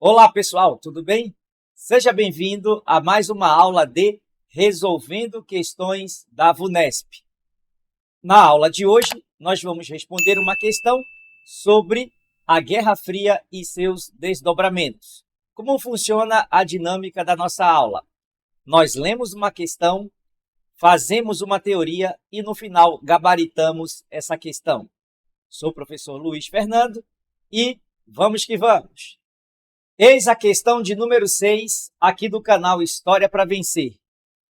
Olá, pessoal, tudo bem? Seja bem-vindo a mais uma aula de Resolvendo Questões da VUNESP. Na aula de hoje, nós vamos responder uma questão sobre a Guerra Fria e seus desdobramentos. Como funciona a dinâmica da nossa aula? Nós lemos uma questão, fazemos uma teoria e, no final, gabaritamos essa questão. Sou o professor Luiz Fernando e vamos que vamos! Eis a questão de número 6, aqui do canal História para Vencer.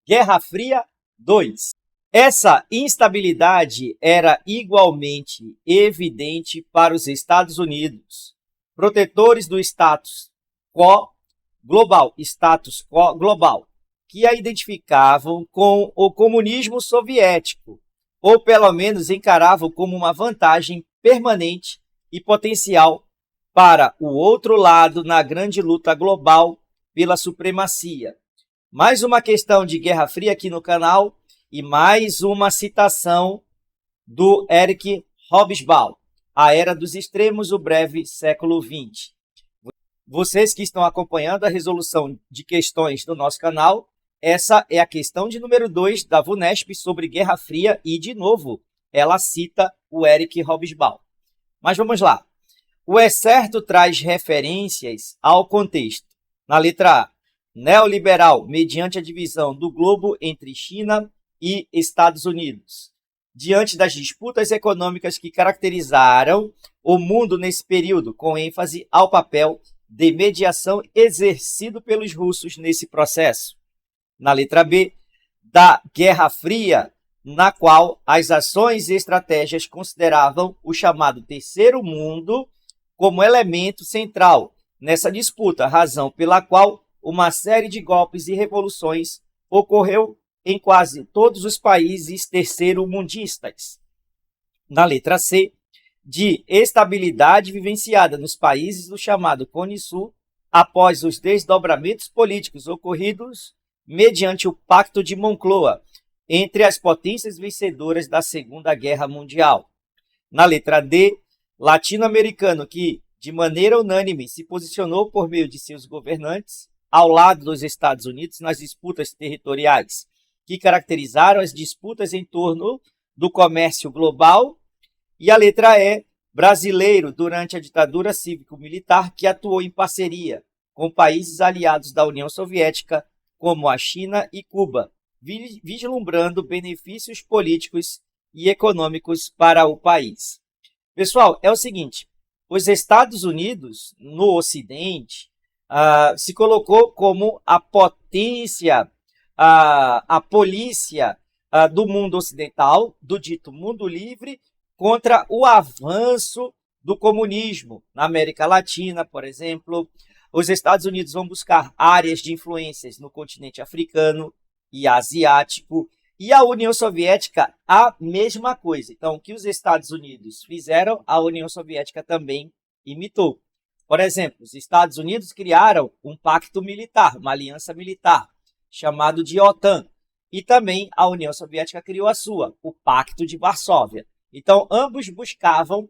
Guerra Fria 2. Essa instabilidade era igualmente evidente para os Estados Unidos, protetores do status quo global, que a identificavam com o comunismo soviético, ou pelo menos encaravam como uma vantagem permanente e potencial para o outro lado na grande luta global pela supremacia. Mais uma questão de Guerra Fria aqui no canal e mais uma citação do Erich Hobsbawm, A Era dos Extremos, o Breve Século XX. Vocês que estão acompanhando a resolução de questões do nosso canal, essa é a questão de número 2 da VUNESP sobre Guerra Fria e, de novo, ela cita o Erich Hobsbawm. Mas vamos lá. O excerto traz referências ao contexto. Na letra A, neoliberal, mediante a divisão do globo entre China e Estados Unidos. Diante das disputas econômicas que caracterizaram o mundo nesse período, com ênfase ao papel de mediação exercido pelos russos nesse processo. Na letra B, da Guerra Fria, na qual as ações e estratégias consideravam o chamado Terceiro Mundo como elemento central nessa disputa, razão pela qual uma série de golpes e revoluções ocorreu em quase todos os países terceiro-mundistas. Na letra C, de estabilidade vivenciada nos países do chamado Cone Sul após os desdobramentos políticos ocorridos mediante o Pacto de Moncloa entre as potências vencedoras da Segunda Guerra Mundial. Na letra D, latino-americano que, de maneira unânime, se posicionou por meio de seus governantes ao lado dos Estados Unidos nas disputas territoriais que caracterizaram as disputas em torno do comércio global. E a letra E, brasileiro durante a ditadura cívico-militar que atuou em parceria com países aliados da União Soviética, como a China e Cuba, vislumbrando benefícios políticos e econômicos para o país. Pessoal, é o seguinte, os Estados Unidos, no Ocidente, se colocou como a potência, a polícia do mundo ocidental, do dito mundo livre, contra o avanço do comunismo. Na América Latina, por exemplo, os Estados Unidos vão buscar áreas de influências no continente africano e asiático, e a União Soviética, a mesma coisa. Então, o que os Estados Unidos fizeram, a União Soviética também imitou. Por exemplo, os Estados Unidos criaram um pacto militar, uma aliança militar, chamado de OTAN. E também a União Soviética criou a sua, o Pacto de Varsóvia. Então, ambos buscavam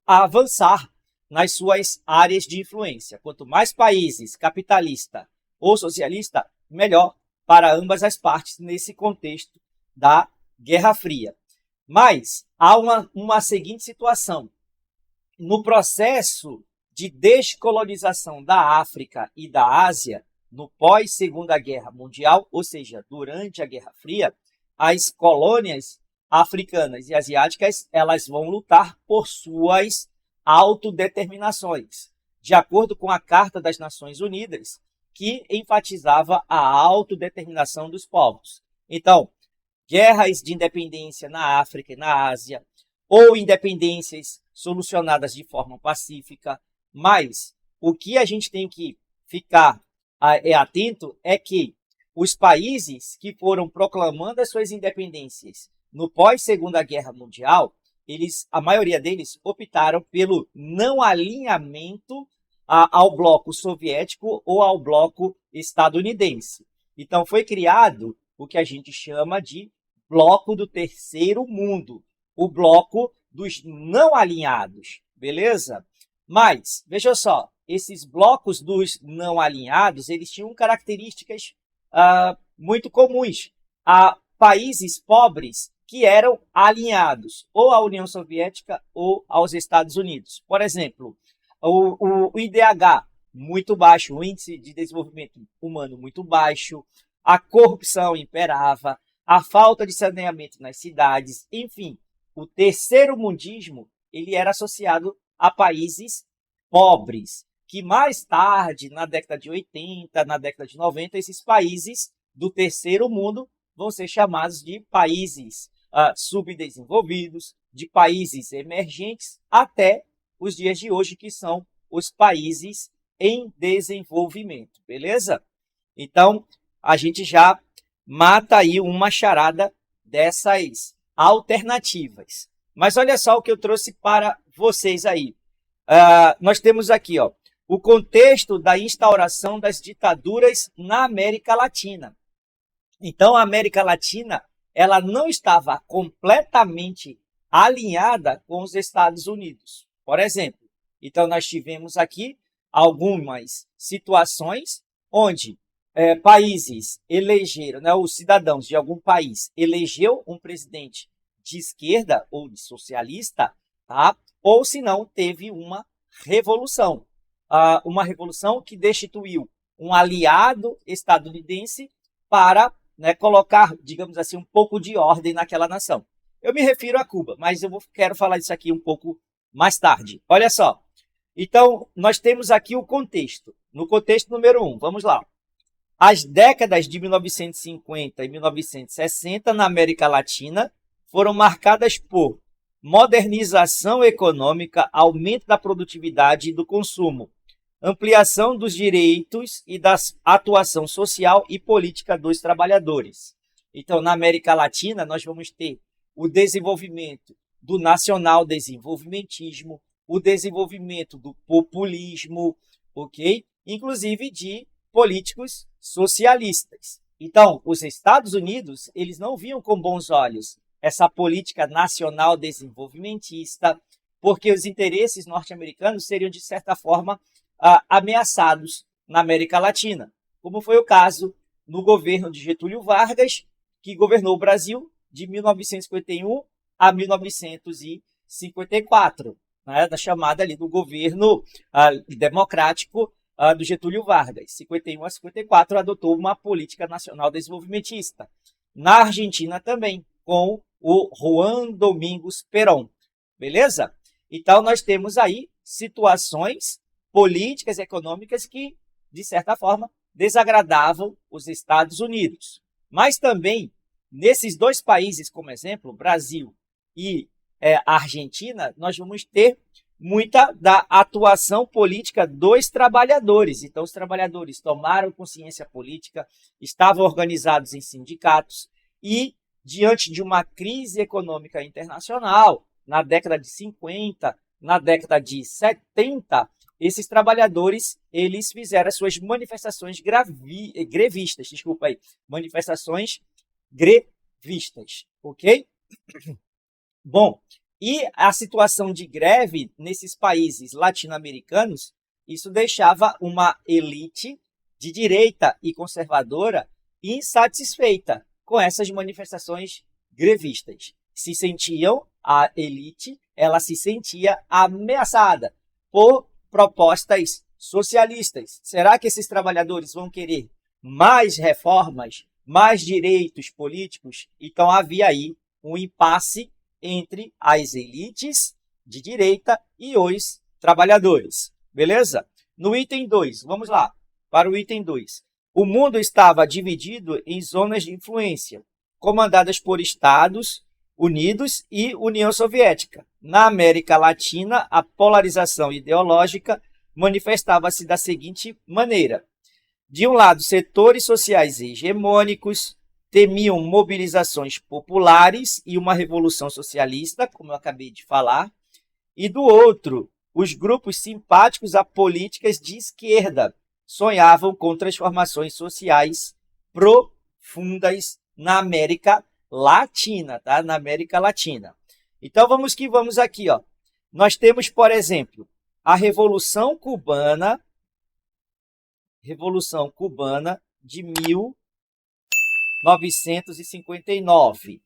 avançar nas suas áreas de influência. Quanto mais países capitalista ou socialista, melhor para ambas as partes nesse contexto da Guerra Fria. Mas há uma seguinte situação. No processo de descolonização da África e da Ásia, no pós-Segunda Guerra Mundial, ou seja, durante a Guerra Fria, as colônias africanas e asiáticas elas vão lutar por suas autodeterminações, de acordo com a Carta das Nações Unidas, que enfatizava a autodeterminação dos povos. Então, guerras de independência na África e na Ásia, ou independências solucionadas de forma pacífica, mas o que a gente tem que ficar atento é que os países que foram proclamando as suas independências no pós-Segunda Guerra Mundial, a maioria deles optaram pelo não alinhamento ao bloco soviético ou ao bloco estadunidense. Então, foi criado o que a gente chama de bloco do Terceiro Mundo, o bloco dos não alinhados, beleza? Mas, veja só, esses blocos dos não alinhados, eles tinham características muito comuns a países pobres que eram alinhados ou à União Soviética ou aos Estados Unidos. Por exemplo, o IDH muito baixo, o Índice de Desenvolvimento Humano muito baixo, a corrupção imperava, a falta de saneamento nas cidades, enfim, o terceiro mundismo ele era associado a países pobres, que mais tarde, na década de 80, na década de 90, esses países do terceiro mundo vão ser chamados de países subdesenvolvidos, de países emergentes, até os dias de hoje, que são os países em desenvolvimento, beleza? Então, a gente já mata aí uma charada dessas alternativas. Mas olha só o que eu trouxe para vocês aí. Nós temos aqui o contexto da instauração das ditaduras na América Latina. Então, a América Latina ela não estava completamente alinhada com os Estados Unidos. Por exemplo, então nós tivemos aqui algumas situações onde países elegeram, né, os cidadãos de algum país elegeu um presidente de esquerda ou de socialista, tá? Ou se não, teve uma revolução que destituiu um aliado estadunidense para colocar, digamos assim, um pouco de ordem naquela nação. Eu me refiro a Cuba, mas eu quero falar disso aqui um pouco mais tarde. Olha só. Então, nós temos aqui o contexto. No contexto número 1, vamos lá. As décadas de 1950 e 1960 na América Latina foram marcadas por modernização econômica, aumento da produtividade e do consumo, ampliação dos direitos e da atuação social e política dos trabalhadores. Então, na América Latina, nós vamos ter o desenvolvimento do nacional-desenvolvimentismo, o desenvolvimento do populismo, ok? Inclusive de políticos socialistas. Então, os Estados Unidos, eles não viam com bons olhos essa política nacional desenvolvimentista, porque os interesses norte-americanos seriam, de certa forma, ameaçados na América Latina, como foi o caso no governo de Getúlio Vargas, que governou o Brasil de 1951 a 1954, da chamada ali do governo democrático do Getúlio Vargas. 51 a 54 adotou uma política nacional desenvolvimentista. Na Argentina também, com o Juan Domingos Perón. Beleza? Então, nós temos aí situações políticas e econômicas que, de certa forma, desagradavam os Estados Unidos. Mas também, nesses dois países, como exemplo, Brasil e Argentina, nós vamos ter muita da atuação política dos trabalhadores. Então, os trabalhadores tomaram consciência política, estavam organizados em sindicatos e, diante de uma crise econômica internacional, na década de 50, na década de 70, esses trabalhadores eles fizeram as suas manifestações grevistas, manifestações grevistas, ok? Bom, e a situação de greve nesses países latino-americanos, isso deixava uma elite de direita e conservadora insatisfeita com essas manifestações grevistas. A elite, ela se sentia ameaçada por propostas socialistas. Será que esses trabalhadores vão querer mais reformas, mais direitos políticos? Então havia aí um impasse entre as elites de direita e os trabalhadores. Beleza? No item 2, vamos lá, para o item 2. O mundo estava dividido em zonas de influência, comandadas por Estados Unidos e União Soviética. Na América Latina, a polarização ideológica manifestava-se da seguinte maneira. De um lado, setores sociais hegemônicos temiam mobilizações populares e uma revolução socialista, como eu acabei de falar, e do outro, os grupos simpáticos a políticas de esquerda sonhavam com transformações sociais profundas na América Latina, tá? Na América Latina. Então vamos aqui, ó. Nós temos, por exemplo, a Revolução Cubana de 1959.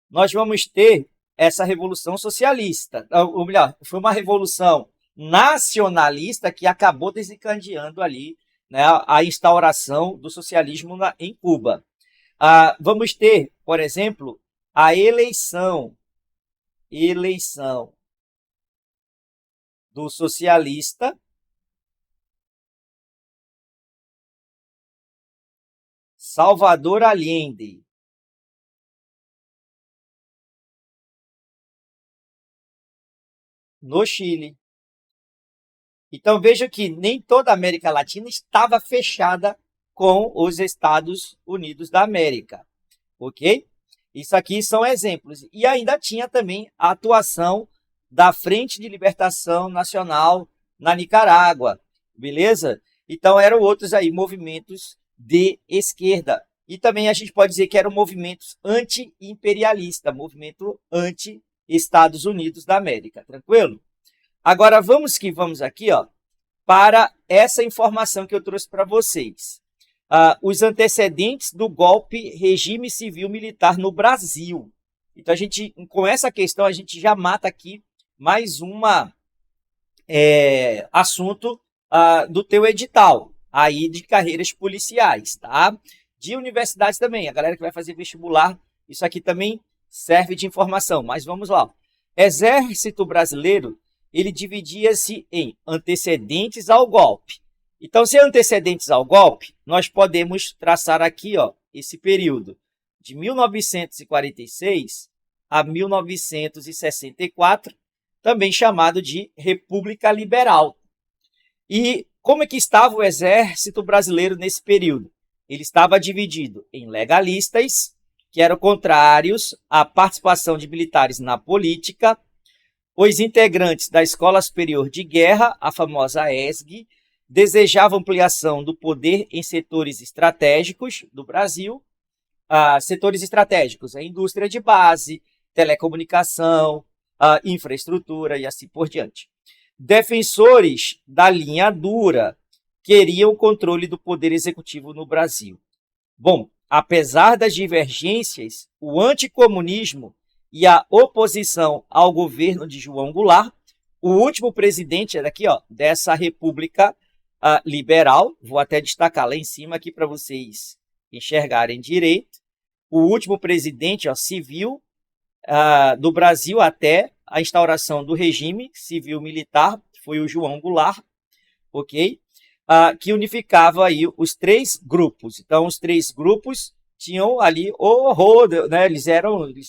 Nós vamos ter essa Revolução Socialista, ou melhor, foi uma revolução nacionalista que acabou desencadeando ali, né, a instauração do socialismo em Cuba. Vamos ter, por exemplo, a eleição do socialista Salvador Allende. No Chile. Então veja que nem toda a América Latina estava fechada com os Estados Unidos da América, ok? Isso aqui são exemplos. E ainda tinha também a atuação da Frente de Libertação Nacional na Nicarágua, beleza? Então eram outros aí movimentos de esquerda. E também a gente pode dizer que eram movimentos anti-imperialistas, movimento anti-Estados Unidos da América, tranquilo? Agora vamos aqui, ó, para essa informação que eu trouxe para vocês. Os antecedentes do golpe regime civil militar no Brasil. Então, a gente, com essa questão, a gente já mata aqui mais um assunto do teu edital, aí de carreiras policiais, tá? De universidades também, a galera que vai fazer vestibular, isso aqui também serve de informação, mas vamos lá. Exército Brasileiro, ele dividia-se em antecedentes ao golpe. Então, se é antecedentes ao golpe, nós podemos traçar aqui, ó, esse período de 1946 a 1964, também chamado de República Liberal. E como é que estava o Exército Brasileiro nesse período? Ele estava dividido em legalistas, que eram contrários à participação de militares na política, os integrantes da Escola Superior de Guerra, a famosa ESG, desejavam ampliação do poder em setores estratégicos do Brasil. Setores estratégicos, a indústria de base, telecomunicação, infraestrutura e assim por diante. Defensores da linha dura queriam o controle do poder executivo no Brasil. Bom, apesar das divergências, o anticomunismo e a oposição ao governo de João Goulart, o último presidente daqui, ó, dessa República Liberal, vou até destacar lá em cima aqui para vocês enxergarem direito, o último presidente civil do Brasil até a instauração do regime civil-militar foi o João Goulart, ok? Que unificava aí os três grupos. Então, os três grupos tinham ali horror, né? Eles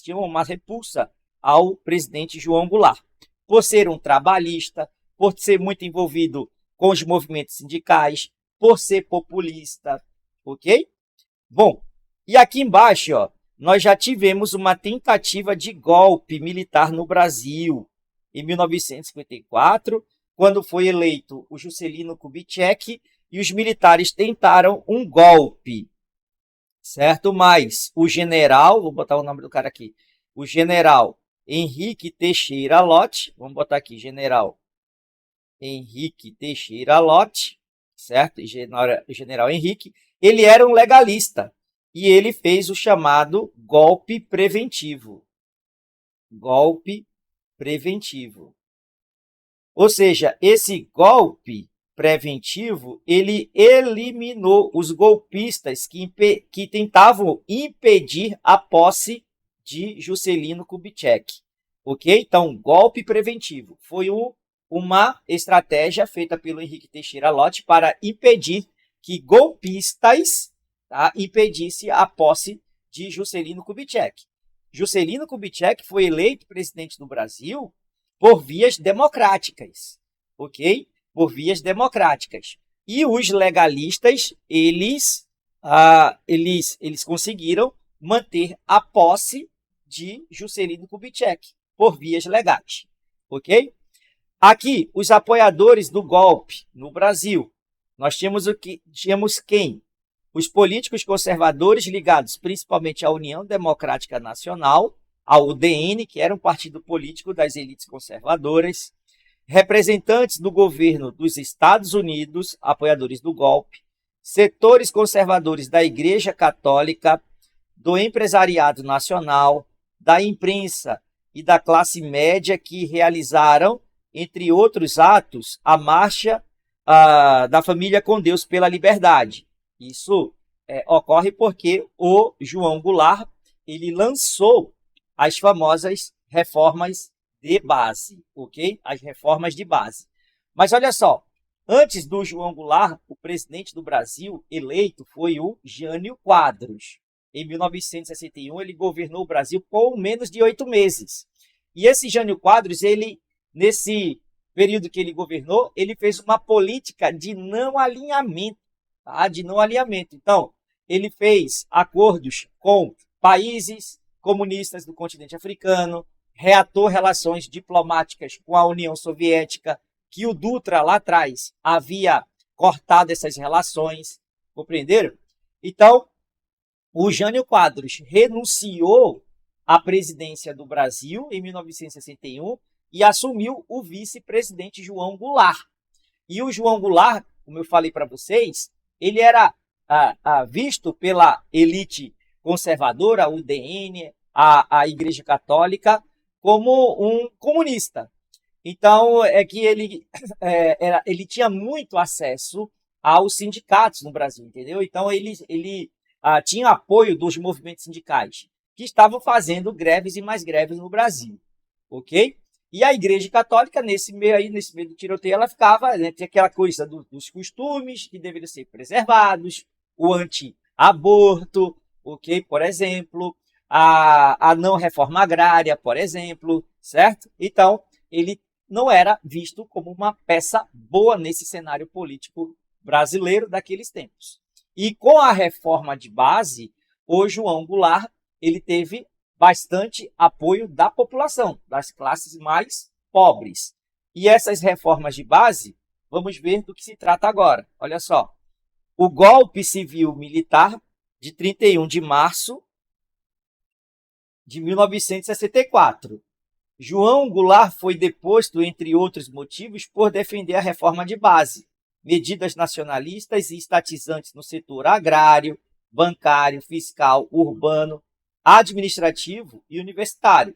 tinham uma repulsa ao presidente João Goulart, por ser um trabalhista, por ser muito envolvido com os movimentos sindicais, por ser populista, ok? Bom, e aqui embaixo, ó, nós já tivemos uma tentativa de golpe militar no Brasil, em 1954, quando foi eleito o Juscelino Kubitschek, e os militares tentaram um golpe, certo? Mas o general, vou botar o nome do cara aqui, o general Henrique Teixeira Lott, vamos botar aqui, general Henrique Teixeira Lott, certo? General Henrique, ele era um legalista e ele fez o chamado golpe preventivo. Golpe preventivo. Ou seja, esse golpe preventivo, ele eliminou os golpistas que tentavam impedir a posse de Juscelino Kubitschek. Ok? Então, golpe preventivo foi uma estratégia feita pelo Henrique Teixeira Lott para impedir que golpistas impedissem a posse de Juscelino Kubitschek. Juscelino Kubitschek foi eleito presidente do Brasil por vias democráticas, ok? Por vias democráticas. E os legalistas, eles conseguiram manter a posse de Juscelino Kubitschek por vias legais, ok? Aqui, os apoiadores do golpe no Brasil. Nós tínhamos quem? Os políticos conservadores ligados principalmente à União Democrática Nacional, ao UDN, que era um partido político das elites conservadoras, representantes do governo dos Estados Unidos, apoiadores do golpe, setores conservadores da Igreja Católica, do empresariado nacional, da imprensa e da classe média que realizaram, entre outros atos, a marcha da família com Deus pela liberdade. Isso ocorre porque o João Goulart ele lançou as famosas reformas de base, ok? As reformas de base. Mas olha só, antes do João Goulart, o presidente do Brasil eleito foi o Jânio Quadros. Em 1961, ele governou o Brasil por menos de 8 meses. E esse Jânio Quadros, nesse período que ele governou, ele fez uma política de não alinhamento, tá? De não alinhamento. Então, ele fez acordos com países comunistas do continente africano, reatou relações diplomáticas com a União Soviética, que o Dutra lá atrás havia cortado essas relações, compreenderam? Então, o Jânio Quadros renunciou à presidência do Brasil em 1961 e assumiu o vice-presidente João Goulart. E o João Goulart, como eu falei para vocês, ele era visto pela elite conservadora, o UDN, a Igreja Católica, como um comunista. Então, é que ele tinha muito acesso aos sindicatos no Brasil, entendeu? Então, ele tinha apoio dos movimentos sindicais, que estavam fazendo greves e mais greves no Brasil, ok? E a Igreja Católica, nesse meio do tiroteio, ela ficava, né, tinha aquela coisa dos costumes que deveriam ser preservados, o anti-aborto, ok? Por exemplo, a não reforma agrária, por exemplo, certo? Então, ele não era visto como uma peça boa nesse cenário político brasileiro daqueles tempos. E com a reforma de base, o João Goulart ele teve bastante apoio da população, das classes mais pobres. E essas reformas de base, vamos ver do que se trata agora. Olha só, o golpe civil-militar de 31 de março de 1964. João Goulart foi deposto, entre outros motivos, por defender a reforma de base, medidas nacionalistas e estatizantes no setor agrário, bancário, fiscal, urbano, administrativo e universitário.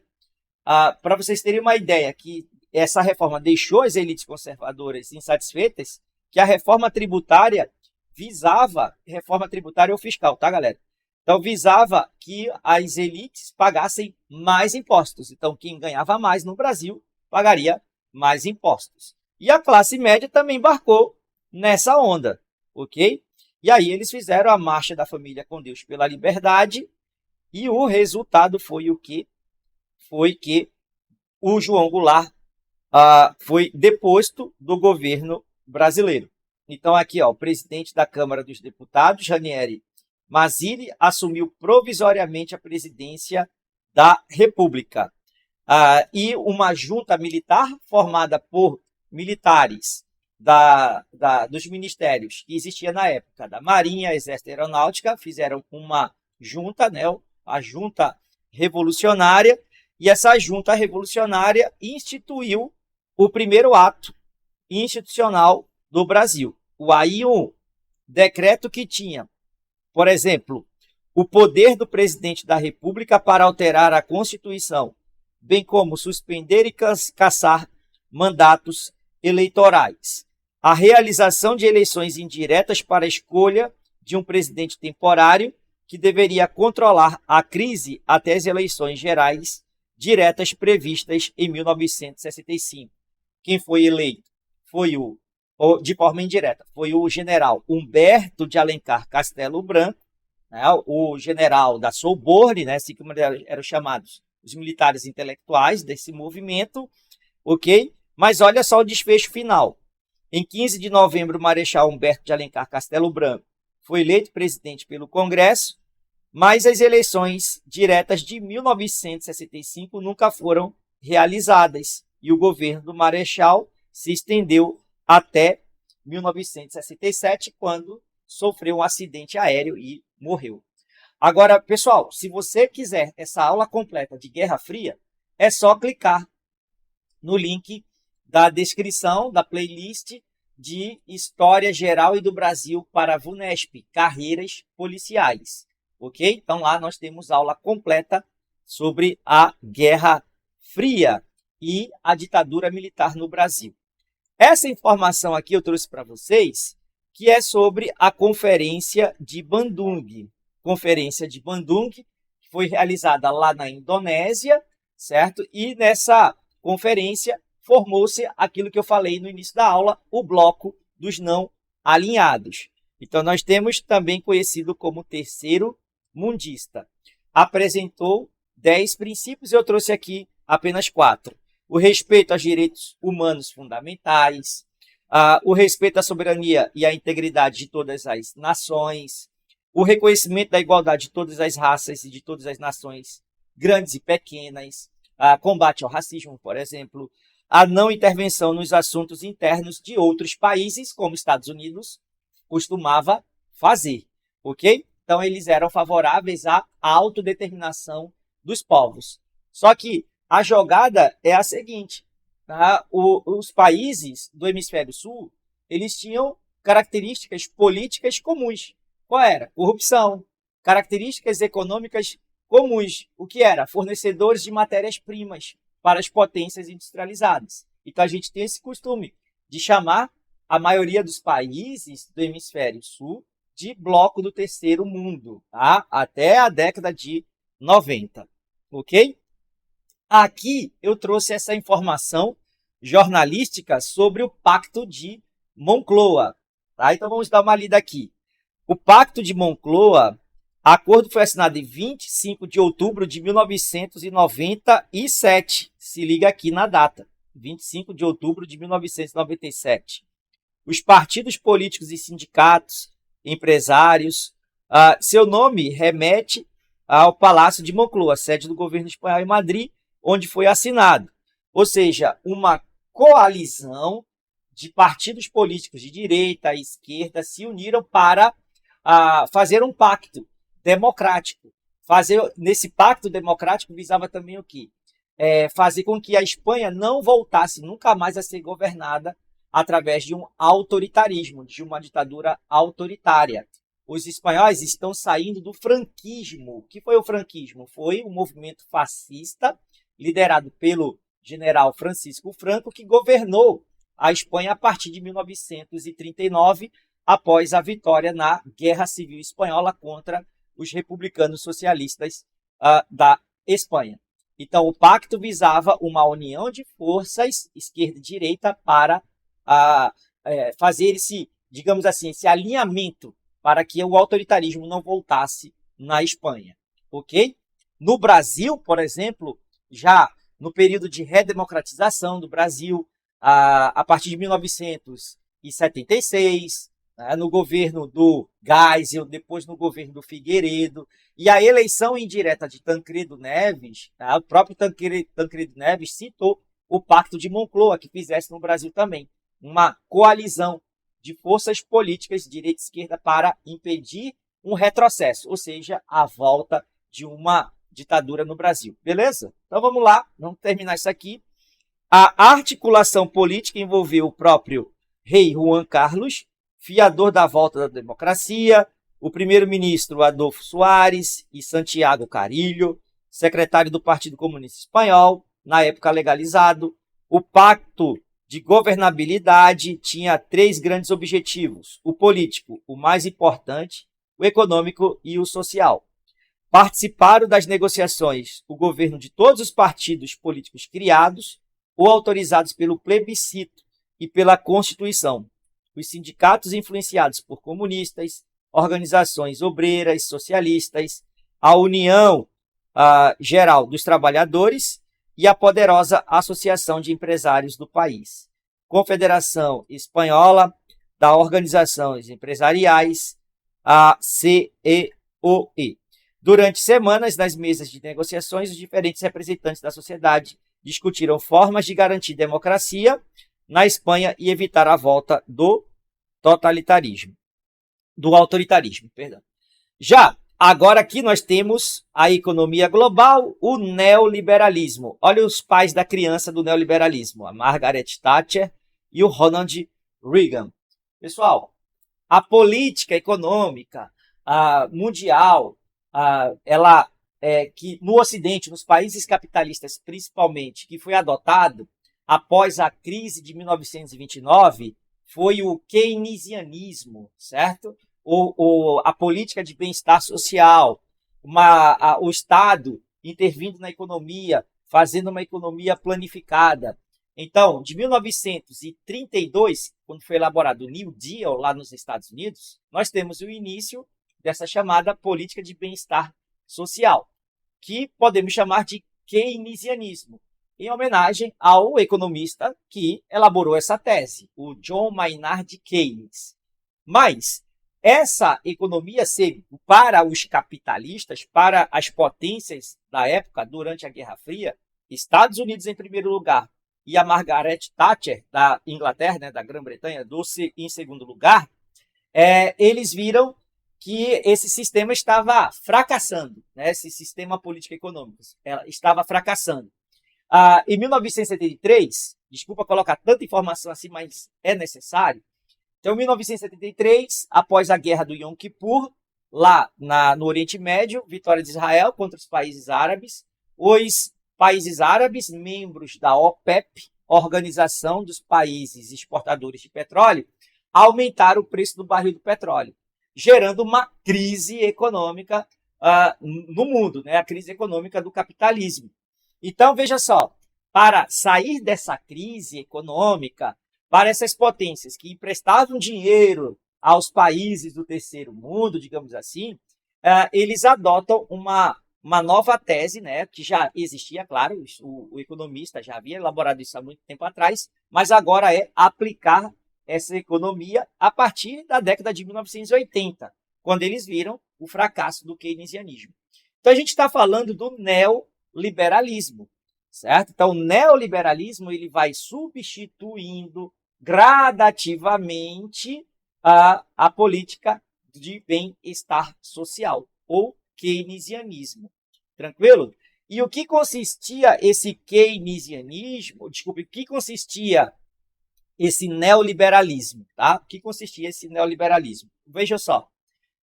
Para vocês terem uma ideia que essa reforma deixou as elites conservadoras insatisfeitas, que a reforma tributária visava, reforma tributária ou fiscal, tá, galera? Então, visava que as elites pagassem mais impostos. Então, quem ganhava mais no Brasil pagaria mais impostos. E a classe média também embarcou nessa onda, ok? E aí eles fizeram a Marcha da Família com Deus pela Liberdade e o resultado foi o quê? Foi que o João Goulart foi deposto do governo brasileiro. Então, aqui, ó, o presidente da Câmara dos Deputados, Ranieri Mazzilli, assumiu provisoriamente a presidência da República. E uma junta militar formada por militares dos ministérios que existia na época, da Marinha, Exército e Aeronáutica, fizeram uma junta, né, a Junta Revolucionária, e essa Junta Revolucionária instituiu o primeiro ato institucional do Brasil, o AI-1, decreto que tinha, por exemplo, o poder do presidente da República para alterar a Constituição, bem como suspender e cassar mandatos eleitorais, a realização de eleições indiretas para a escolha de um presidente temporário que deveria controlar a crise até as eleições gerais diretas previstas em 1965. Quem foi eleito foi de forma indireta, foi o general Humberto de Alencar Castelo Branco, né, o general da Soborne, né, assim como eram chamados os militares intelectuais desse movimento, ok? Mas olha só o desfecho final. Em 15 de novembro, o Marechal Humberto de Alencar Castelo Branco foi eleito presidente pelo Congresso, mas as eleições diretas de 1965 nunca foram realizadas e o governo do Marechal se estendeu até 1967, quando sofreu um acidente aéreo e morreu. Agora, pessoal, se você quiser essa aula completa de Guerra Fria, é só clicar no link da descrição da playlist de História Geral e do Brasil para a VUNESP, Carreiras Policiais. Ok? Então lá nós temos aula completa sobre a Guerra Fria e a ditadura militar no Brasil. Essa informação aqui eu trouxe para vocês, que é sobre a Conferência de Bandung. Conferência de Bandung, que foi realizada lá na Indonésia, certo? E nessa conferência formou-se aquilo que eu falei no início da aula, o bloco dos não alinhados. Então, nós temos também conhecido como terceiro mundista. Apresentou 10 princípios, eu trouxe aqui apenas 4. O respeito aos direitos humanos fundamentais, o respeito à soberania e à integridade de todas as nações, o reconhecimento da igualdade de todas as raças e de todas as nações, grandes e pequenas, combate ao racismo, por exemplo, a não intervenção nos assuntos internos de outros países, como Estados Unidos costumava fazer, ok? Então, eles eram favoráveis à autodeterminação dos povos. Só que a jogada é a seguinte, tá? Os países do hemisfério sul, eles tinham características políticas comuns. Qual era? Corrupção, características econômicas comuns. O que era? Fornecedores de matérias-primas para as potências industrializadas. Então, a gente tem esse costume de chamar a maioria dos países do hemisfério sul de bloco do terceiro mundo, tá? Até a década de 90, ok? Aqui eu trouxe essa informação jornalística sobre o Pacto de Moncloa, tá? Então, vamos dar uma lida aqui. O Pacto de Moncloa, acordo foi assinado em 25 de outubro de 1997. Se liga aqui na data, 25 de outubro de 1997. Os partidos políticos e sindicatos, empresários, seu nome remete ao Palácio de Moncloa, sede do governo espanhol em Madrid, onde foi assinado. Ou seja, uma coalizão de partidos políticos de direita e esquerda se uniram para fazer um pacto democrático. Nesse pacto democrático visava também o quê? Fazer com que a Espanha não voltasse nunca mais a ser governada através de um autoritarismo, de uma ditadura autoritária. Os espanhóis estão saindo do franquismo. O que foi o franquismo? Foi um movimento fascista liderado pelo general Francisco Franco, que governou a Espanha a partir de 1939, após a vitória na Guerra Civil Espanhola contra os republicanos socialistas da Espanha. Então, o pacto visava uma união de forças esquerda e direita para fazer digamos assim, esse alinhamento para que o autoritarismo não voltasse na Espanha, ok? No Brasil, por exemplo, já no período de redemocratização do Brasil, a partir de 1976, no governo do Geisel, depois no governo do Figueiredo, e a eleição indireta de Tancredo Neves, o próprio Tancredo Neves citou o Pacto de Moncloa, que fizesse no Brasil também uma coalizão de forças políticas de direita e esquerda para impedir um retrocesso, ou seja, a volta de uma ditadura no Brasil. Beleza? Então vamos lá, vamos terminar isso aqui. A articulação política envolveu o próprio rei Juan Carlos, fiador da volta da democracia, o primeiro-ministro Adolfo Suárez e Santiago Carillo, secretário do Partido Comunista Espanhol, na época legalizado. O Pacto de Governabilidade tinha 3 grandes objetivos: o político, o mais importante, o econômico e o social. Participaram das negociações o governo de todos os partidos políticos criados ou autorizados pelo plebiscito e pela Constituição, os sindicatos influenciados por comunistas, organizações obreiras, socialistas, a União Geral dos Trabalhadores e a poderosa Associação de Empresários do país, Confederação Espanhola das Organizações Empresariais, a CEOE. Durante semanas, nas mesas de negociações, os diferentes representantes da sociedade discutiram formas de garantir democracia na Espanha e evitar a volta do autoritarismo. Já Agora aqui nós temos a economia global, o neoliberalismo. Olha os pais da criança do neoliberalismo, a Margaret Thatcher e o Ronald Reagan. Pessoal, a política econômica mundial, ela que no Ocidente, nos países capitalistas principalmente, que foi adotado após a crise de 1929, foi o keynesianismo, certo? A política de bem-estar social, o Estado intervindo na economia, fazendo uma economia planificada. Então, de 1932, quando foi elaborado o New Deal lá nos Estados Unidos, nós temos o início dessa chamada política de bem-estar social, que podemos chamar de keynesianismo, em homenagem ao economista que elaborou essa tese, o John Maynard Keynes. Mas essa economia serviu para os capitalistas, para as potências da época, durante a Guerra Fria, Estados Unidos em primeiro lugar e a Margaret Thatcher, da Inglaterra, né, da Grã-Bretanha, em segundo lugar, eles viram que esse sistema estava fracassando, né, esse sistema político-econômico estava fracassando. Em 1973, desculpa colocar tanta informação assim, mas é necessário. Então, em 1973, após a guerra do Yom Kippur, lá no Oriente Médio, vitória de Israel contra os países árabes, os países árabes, membros da OPEP, Organização dos Países Exportadores de Petróleo, aumentaram o preço do barril do petróleo, gerando uma crise econômica no mundo, né? A crise econômica do capitalismo. Então, veja só, para sair dessa crise econômica, para essas potências que emprestavam dinheiro aos países do terceiro mundo, digamos assim, eles adotam uma nova tese, né, que já existia, claro, o economista já havia elaborado isso há muito tempo atrás, mas agora é aplicar essa economia a partir da década de 1980, quando eles viram o fracasso do keynesianismo. Então, a gente está falando do neoliberalismo, certo? Então, o neoliberalismo ele vai substituindo gradativamente a política de bem-estar social, ou keynesianismo. Tranquilo? E o que consistia esse keynesianismo? Desculpe, o que consistia esse neoliberalismo? Tá? O que consistia esse neoliberalismo? Veja só,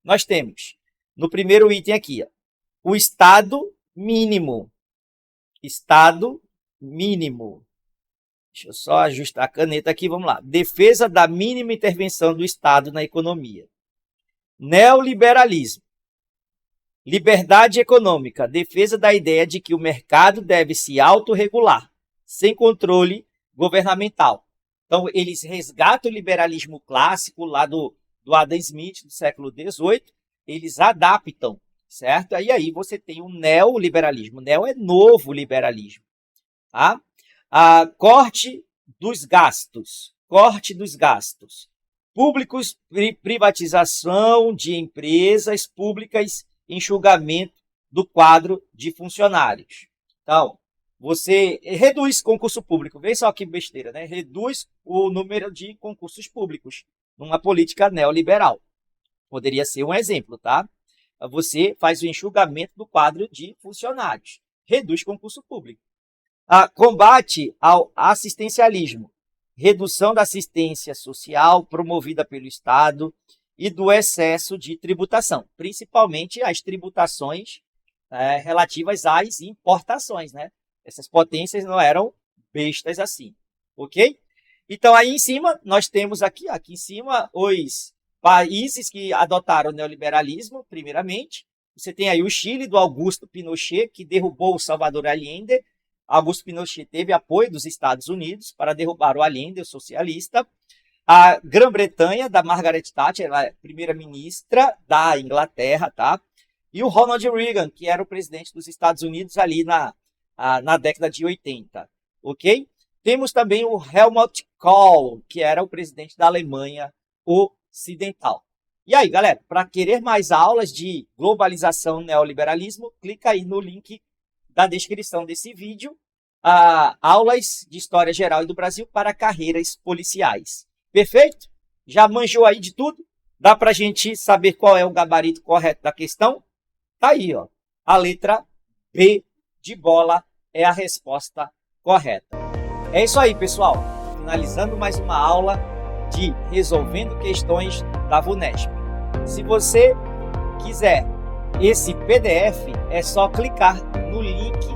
nós temos no primeiro item aqui, o Estado mínimo. Estado mínimo. Deixa eu só ajustar a caneta aqui, vamos lá. Defesa da mínima intervenção do Estado na economia. Neoliberalismo. Liberdade econômica. Defesa da ideia de que o mercado deve se autorregular, sem controle governamental. Então, eles resgatam o liberalismo clássico lá do Adam Smith, do século XVIII, eles adaptam, certo? E aí você tem o neoliberalismo. Neo é novo liberalismo. Tá? Corte dos gastos. Corte dos gastos. Públicos, privatização de empresas públicas, enxugamento do quadro de funcionários. Então, você reduz concurso público. Vê só que besteira, né? Reduz o número de concursos públicos numa política neoliberal. Poderia ser um exemplo, tá? Você faz o enxugamento do quadro de funcionários. Reduz concurso público. Combate ao assistencialismo. Redução da assistência social promovida pelo Estado e do excesso de tributação, principalmente as tributações relativas às importações, né? Essas potências não eram bestas assim, ok? Então, aí em cima, nós temos aqui em cima, os países que adotaram o neoliberalismo, primeiramente. Você tem aí o Chile, do Augusto Pinochet, que derrubou o Salvador Allende. Augusto Pinochet teve apoio dos Estados Unidos para derrubar o Allende, o socialista. A Grã-Bretanha, da Margaret Thatcher, ela é primeira-ministra da Inglaterra, tá? E o Ronald Reagan, que era o presidente dos Estados Unidos ali na década de 80, ok? Temos também o Helmut Kohl, que era o presidente da Alemanha Ocidental. E aí, galera, para querer mais aulas de globalização e neoliberalismo, clica aí no link da descrição desse vídeo, aulas de História Geral e do Brasil para carreiras policiais. Perfeito? Já manjou aí de tudo? Dá para a gente saber qual é o gabarito correto da questão? Tá aí, ó. A letra B de bola é a resposta correta. É isso aí, pessoal. Finalizando mais uma aula de Resolvendo Questões da VUNESP. Se você quiser esse PDF, é só clicar no link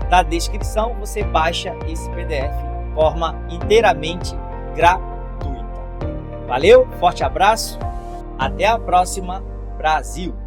da descrição. Você baixa esse PDF de forma inteiramente gratuita. Valeu, forte abraço, até a próxima, Brasil!